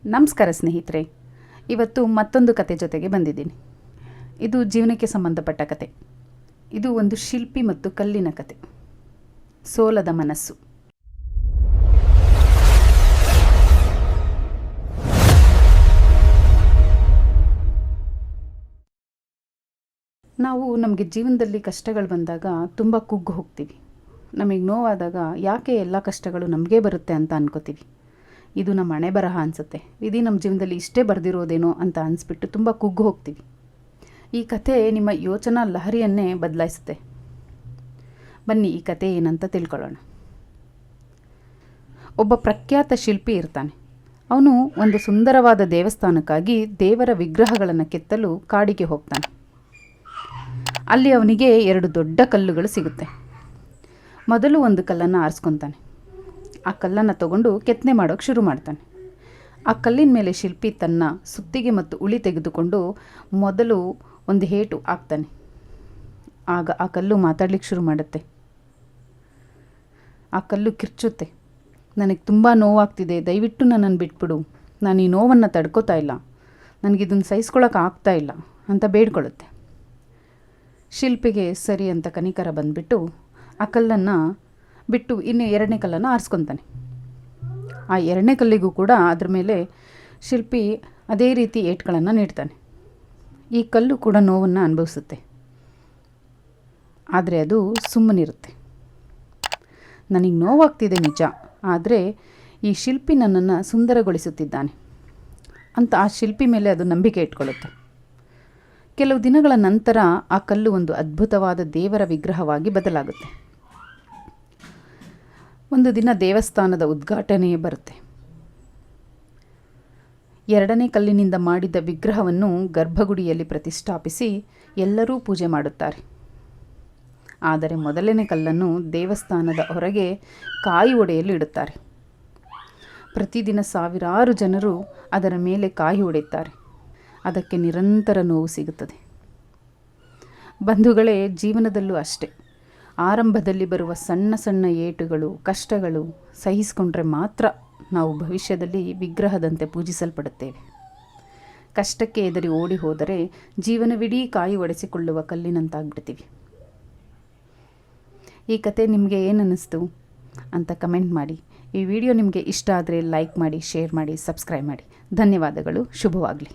ನಮಸ್ಕಾರ ಸ್ನೇಹಿತರೆ, ಇವತ್ತು ಮತ್ತೊಂದು ಕತೆ ಜೊತೆಗೆ ಬಂದಿದ್ದೀನಿ. ಇದು ಜೀವನಕ್ಕೆ ಸಂಬಂಧಪಟ್ಟ ಕತೆ. ಇದು ಒಂದು ಶಿಲ್ಪಿ ಮತ್ತು ಕಲ್ಲಿನ ಕತೆ. ಸೋಲದ ಮನಸ್ಸು. ನಾವು ನಮಗೆ ಜೀವನದಲ್ಲಿ ಕಷ್ಟಗಳು ಬಂದಾಗ ತುಂಬ ಕುಗ್ಗು ಹೋಗ್ತೀವಿ. ನಮಗೆ ನೋವಾದಾಗ ಯಾಕೆ ಎಲ್ಲ ಕಷ್ಟಗಳು ನಮಗೇ ಬರುತ್ತೆ ಅಂತ ಅನ್ಕೋತೀವಿ. ಇದು ನಮ್ಮ ಹಣೆ ಬರಹ ಅನಿಸುತ್ತೆ, ವಿಧಿ ನಮ್ಮ ಜೀವನದಲ್ಲಿ ಇಷ್ಟೇ ಬರೆದಿರೋದೇನೋ ಅಂತ ಅನಿಸ್ಬಿಟ್ಟು ತುಂಬ ಕುಗ್ಗು ಹೋಗ್ತೀವಿ. ಈ ಕತೆ ನಿಮ್ಮ ಯೋಚನಾ ಲಹರಿಯನ್ನೇ ಬದಲಾಯಿಸುತ್ತೆ. ಬನ್ನಿ ಈ ಕತೆ ಏನಂತ ತಿಳ್ಕೊಳ್ಳೋಣ. ಒಬ್ಬ ಪ್ರಖ್ಯಾತ ಶಿಲ್ಪಿ ಇರ್ತಾನೆ. ಅವನು ಒಂದು ಸುಂದರವಾದ ದೇವಸ್ಥಾನಕ್ಕಾಗಿ ದೇವರ ವಿಗ್ರಹಗಳನ್ನು ಕೆತ್ತಲು ಕಾಡಿಗೆ ಹೋಗ್ತಾನೆ. ಅಲ್ಲಿ ಅವನಿಗೆ 2 ದೊಡ್ಡ ಕಲ್ಲುಗಳು ಸಿಗುತ್ತೆ. ಮೊದಲು ಒಂದು ಕಲ್ಲನ್ನು ಆರಿಸ್ಕೊತಾನೆ. ಆ ಕಲ್ಲನ್ನು ತಗೊಂಡು ಕೆತ್ತನೆ ಮಾಡೋಕ್ಕೆ ಶುರು ಮಾಡ್ತಾನೆ. ಆ ಕಲ್ಲಿನ ಮೇಲೆ ಶಿಲ್ಪಿ ತನ್ನ ಸುತ್ತಿಗೆ ಮತ್ತು ಉಳಿ ತೆಗೆದುಕೊಂಡು ಮೊದಲು ಒಂದು ಏಟು ಹಾಕ್ತಾನೆ. ಆಗ ಆ ಕಲ್ಲು ಮಾತಾಡ್ಲಿಕ್ಕೆ ಶುರು ಮಾಡುತ್ತೆ. ಆ ಕಲ್ಲು ಕಿರ್ಚುತ್ತೆ. ನನಗೆ ತುಂಬ ನೋವಾಗ್ತಿದೆ, ದಯವಿಟ್ಟು ನನ್ನನ್ನು ಬಿಟ್ಬಿಡು, ನಾನು ಈ ನೋವನ್ನು ತಡ್ಕೋತಾ ಇಲ್ಲ, ನನಗಿದನ್ನು ಸಹಿಸ್ಕೊಳ್ಳೋಕೆ ಆಗ್ತಾ ಇಲ್ಲ ಅಂತ ಬೇಡ್ಕೊಳ್ಳುತ್ತೆ. ಶಿಲ್ಪಿಗೆ ಸರಿ ಅಂತ ಕನಿಕರ ಬಂದುಬಿಟ್ಟು ಆ ಕಲ್ಲನ್ನು ಬಿಟ್ಟು ಇನ್ನು 2ನೇ ಕಲ್ಲನ್ನು ಆರಿಸ್ಕೊತಾನೆ. ಆ 2ನೇ ಕಲ್ಲಿಗೂ ಕೂಡ ಅದ್ರ ಮೇಲೆ ಶಿಲ್ಪಿ ಅದೇ ರೀತಿ ಏಟುಗಳನ್ನು ನೀಡ್ತಾನೆ. ಈ ಕಲ್ಲು ಕೂಡ ನೋವನ್ನು ಅನುಭವಿಸುತ್ತೆ, ಆದರೆ ಅದು ಸುಮ್ಮನಿರುತ್ತೆ. ನನಗೆ ನೋವಾಗ್ತಿದೆ ನಿಜ, ಆದರೆ ಈ ಶಿಲ್ಪಿ ನನ್ನನ್ನು ಸುಂದರಗೊಳಿಸುತ್ತಿದ್ದಾನೆ ಅಂತ ಆ ಶಿಲ್ಪಿ ಮೇಲೆ ಅದು ನಂಬಿಕೆ ಇಟ್ಕೊಳ್ಳುತ್ತೆ. ಕೆಲವು ದಿನಗಳ ನಂತರ ಆ ಕಲ್ಲು ಒಂದು ಅದ್ಭುತವಾದ ದೇವರ ವಿಗ್ರಹವಾಗಿ ಬದಲಾಗುತ್ತೆ. ಒಂದು ದಿನ ದೇವಸ್ಥಾನದ ಉದ್ಘಾಟನೆ ಬರುತ್ತೆ. 2ನೇ ಕಲ್ಲಿನಿಂದ ಮಾಡಿದ ವಿಗ್ರಹವನ್ನು ಗರ್ಭಗುಡಿಯಲ್ಲಿ ಪ್ರತಿಷ್ಠಾಪಿಸಿ ಎಲ್ಲರೂ ಪೂಜೆ ಮಾಡುತ್ತಾರೆ. ಆದರೆ ಮೊದಲನೇ ಕಲ್ಲನ್ನು ದೇವಸ್ಥಾನದ ಹೊರಗೆ ಕಾಯಿ ಒಡೆಯಲು ಇಡುತ್ತಾರೆ. ಪ್ರತಿದಿನ ಸಾವಿರಾರು ಜನರು ಅದರ ಮೇಲೆ ಕಾಯಿ ಒಡೆಯುತ್ತಾರೆ. ಅದಕ್ಕೆ ನಿರಂತರ ನೋವು ಸಿಗುತ್ತದೆ. ಬಂಧುಗಳೇ, ಜೀವನದಲ್ಲೂ ಅಷ್ಟೆ. ಆರಂಭದಲ್ಲಿ ಬರುವ ಸಣ್ಣ ಸಣ್ಣ ಏಟುಗಳು, ಕಷ್ಟಗಳು ಸಹಿಸಿಕೊಂಡ್ರೆ ಮಾತ್ರ ನಾವು ಭವಿಷ್ಯದಲ್ಲಿ ವಿಗ್ರಹದಂತೆ ಪೂಜಿಸಲ್ಪಡುತ್ತೇವೆ. ಕಷ್ಟಕ್ಕೆ ಎದುರಿ ಓಡಿ ಹೋದರೆ ಜೀವನವಿಡೀ ಕಾಯಿ ಒಡೆಸಿಕೊಳ್ಳುವ ಕಲ್ಲಿನಂತಾಗ್ಬಿಡ್ತೀವಿ. ಈ ಕತೆ ನಿಮಗೆ ಏನನ್ನಿಸ್ತು ಅಂತ ಕಮೆಂಟ್ ಮಾಡಿ. ಈ ವಿಡಿಯೋ ನಿಮಗೆ ಇಷ್ಟ ಆದರೆ ಲೈಕ್ ಮಾಡಿ, ಶೇರ್ ಮಾಡಿ, ಸಬ್ಸ್ಕ್ರೈಬ್ ಮಾಡಿ. ಧನ್ಯವಾದಗಳು. ಶುಭವಾಗಲಿ.